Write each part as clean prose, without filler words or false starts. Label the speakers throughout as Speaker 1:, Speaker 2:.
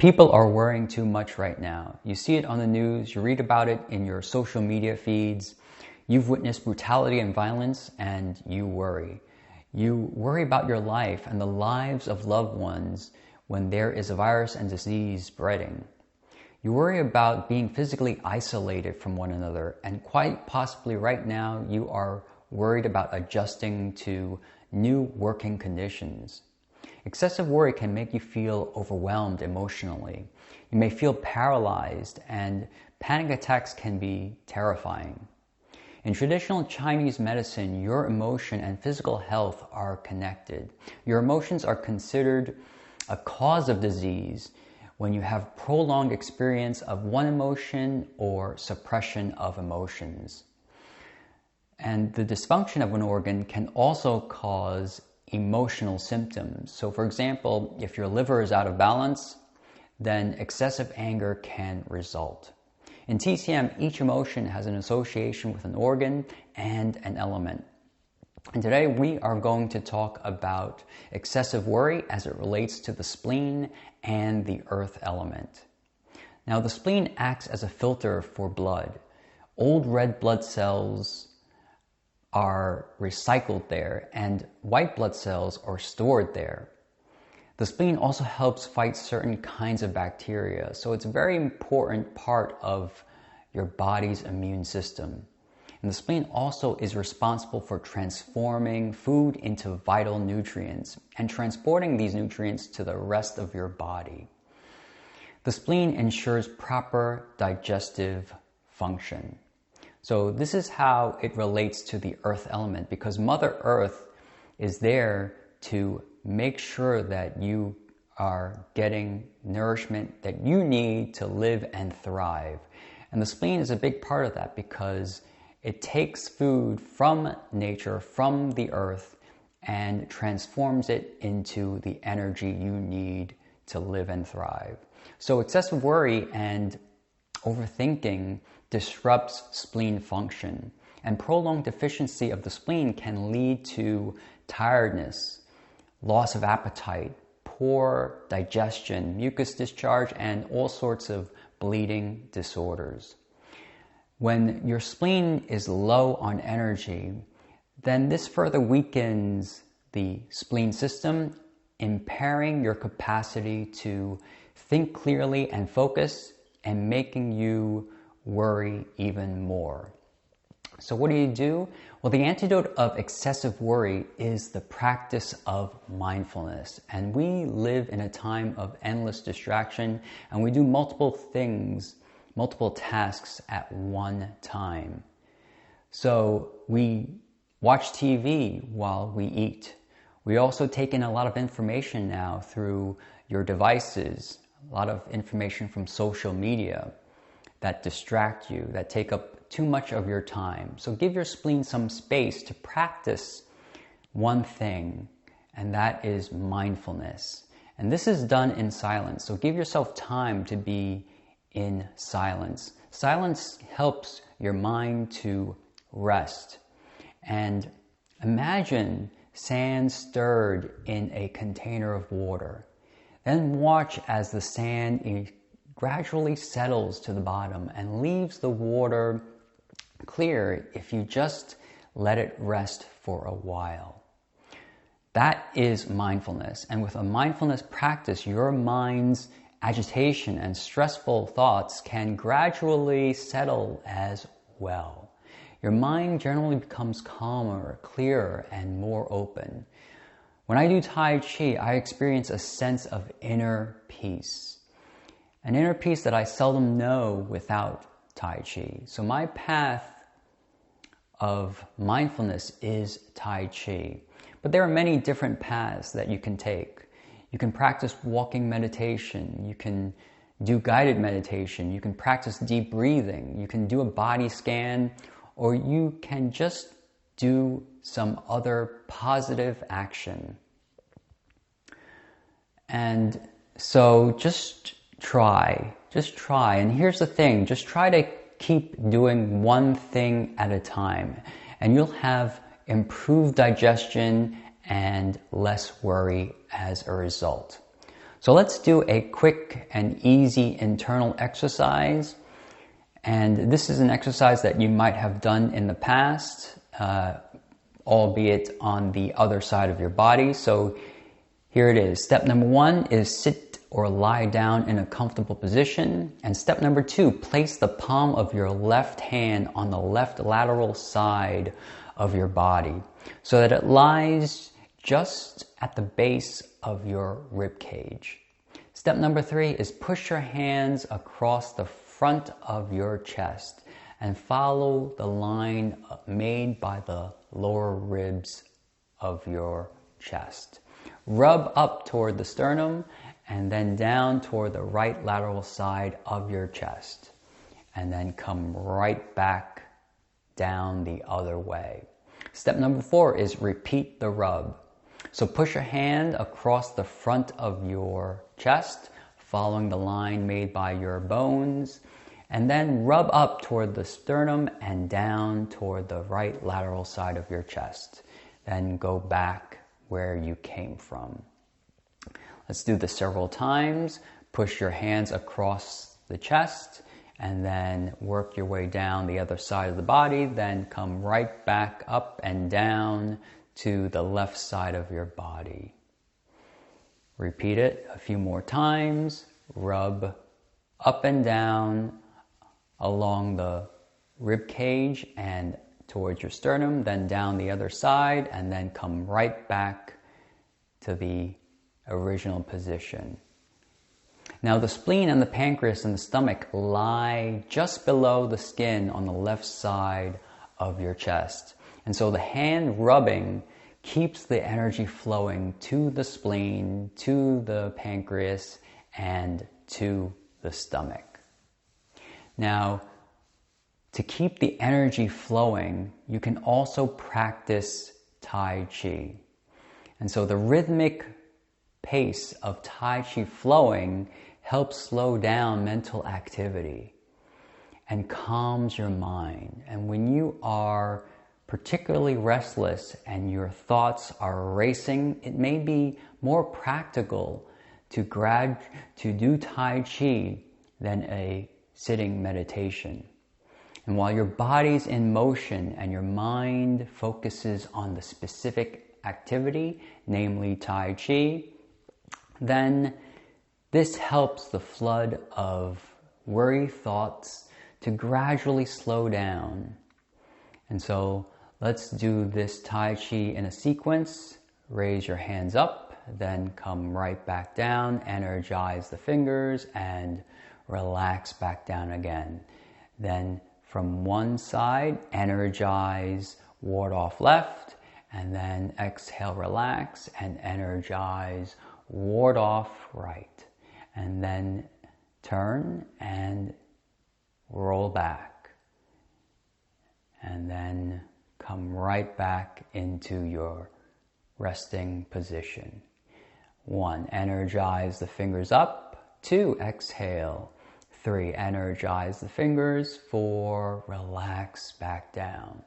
Speaker 1: People are worrying too much right now. You see it on the news, you read about it in your social media feeds. You've witnessed brutality and violence, and you worry. You worry about your life and the lives of loved ones when there is a virus and disease spreading. You worry about being physically isolated from one another, and quite possibly right now you are worried about adjusting to new working conditions. Excessive worry can make you feel overwhelmed emotionally. You may feel paralyzed, and panic attacks can be terrifying. In traditional Chinese medicine, your emotion and physical health are connected. Your emotions are considered a cause of disease when you have prolonged experience of one emotion or suppression of emotions. And the dysfunction of an organ can also cause emotional symptoms. So for example, if your liver is out of balance, then excessive anger can result. In TCM, each emotion has an association with an organ and an element. And today we are going to talk about excessive worry as it relates to the spleen and the earth element. Now, the spleen acts as a filter for blood. Old red blood cells are recycled there, and white blood cells are stored there. The spleen also helps fight certain kinds of bacteria, so it's a very important part of your body's immune system. And the spleen also is responsible for transforming food into vital nutrients and transporting these nutrients to the rest of your body. The spleen ensures proper digestive function. So this is how it relates to the earth element, because Mother Earth is there to make sure that you are getting nourishment that you need to live and thrive. And the spleen is a big part of that because it takes food from nature, from the earth, and transforms it into the energy you need to live and thrive. So excessive worry and overthinking disrupts spleen function, and prolonged deficiency of the spleen can lead to tiredness, loss of appetite, poor digestion, mucus discharge, and all sorts of bleeding disorders. When your spleen is low on energy, then this further weakens the spleen system, impairing your capacity to think clearly and focus, and making you worry even more. So what do? Well, the antidote of excessive worry is the practice of mindfulness. And we live in a time of endless distraction, and we do multiple things, multiple tasks at one time. So we watch TV while we eat. We also take in a lot of information now through your devices, a lot of information from social media that distract you, that take up too much of your time. So give your spleen some space to practice one thing, and that is mindfulness. And this is done in silence. So give yourself time to be in silence. Silence helps your mind to rest. And imagine sand stirred in a container of water. Then watch as the sand gradually settles to the bottom and leaves the water clear if you just let it rest for a while. That is mindfulness. And with a mindfulness practice, your mind's agitation and stressful thoughts can gradually settle as well. Your mind generally becomes calmer, clearer, and more open. When I do Tai Chi, I experience a sense of inner peace. An inner peace that I seldom know without Tai Chi. So my path of mindfulness is Tai Chi. But there are many different paths that you can take. You can practice walking meditation. You can do guided meditation. You can practice deep breathing. You can do a body scan, or you can just do some other positive action. And so just try. And here's the thing, just try to keep doing one thing at a time, and you'll have improved digestion and less worry as a result. So let's do a quick and easy internal exercise. And this is an exercise that you might have done in the past, albeit on the other side of your body. So here it is. Step number 1 is sit or lie down in a comfortable position. And step number 2, place the palm of your left hand on the left lateral side of your body so that it lies just at the base of your rib cage. Step number 3 is push your hands across the front of your chest and follow the line made by the lower ribs of your chest. Rub up toward the sternum and then down toward the right lateral side of your chest. And then come right back down the other way. Step number 4 is repeat the rub. So push your hand across the front of your chest, following the line made by your bones, and then rub up toward the sternum and down toward the right lateral side of your chest. Then go back where you came from. Let's do this several times. Push your hands across the chest and then work your way down the other side of the body. Then come right back up and down to the left side of your body. Repeat it a few more times. Rub up and down along the rib cage and towards your sternum, then down the other side, and then come right back to the original position. Now the spleen and the pancreas and the stomach lie just below the skin on the left side of your chest. And so the hand rubbing keeps the energy flowing to the spleen, to the pancreas, and to the stomach. Now, to keep the energy flowing, you can also practice Tai Chi. And so the rhythmic pace of Tai Chi flowing helps slow down mental activity and calms your mind. And when you are particularly restless and your thoughts are racing, it may be more practical to do Tai Chi than a sitting meditation. And while your body's in motion and your mind focuses on the specific activity, namely Tai Chi, then this helps the flood of worry thoughts to gradually slow down. And so let's do this Tai Chi in a sequence. Raise your hands up, then come right back down, energize the fingers, and relax back down again. Then from one side, energize, ward off left, and then exhale, relax, and energize, ward off right. And then turn and roll back. And then come right back into your resting position. 1, energize the fingers up. 2, exhale. 3, energize the fingers. 4, relax back down.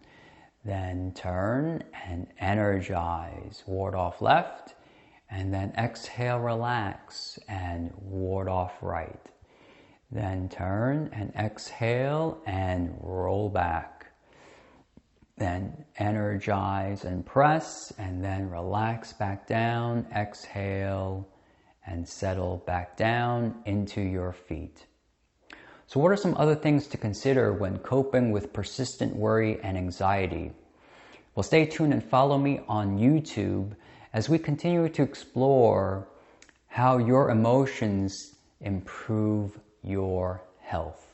Speaker 1: Then turn and energize, ward off left, and then exhale, relax, and ward off right. Then turn and exhale and roll back. Then energize and press, and then relax back down, exhale, and settle back down into your feet. So what are some other things to consider when coping with persistent worry and anxiety? Well, stay tuned and follow me on YouTube as we continue to explore how your emotions improve your health.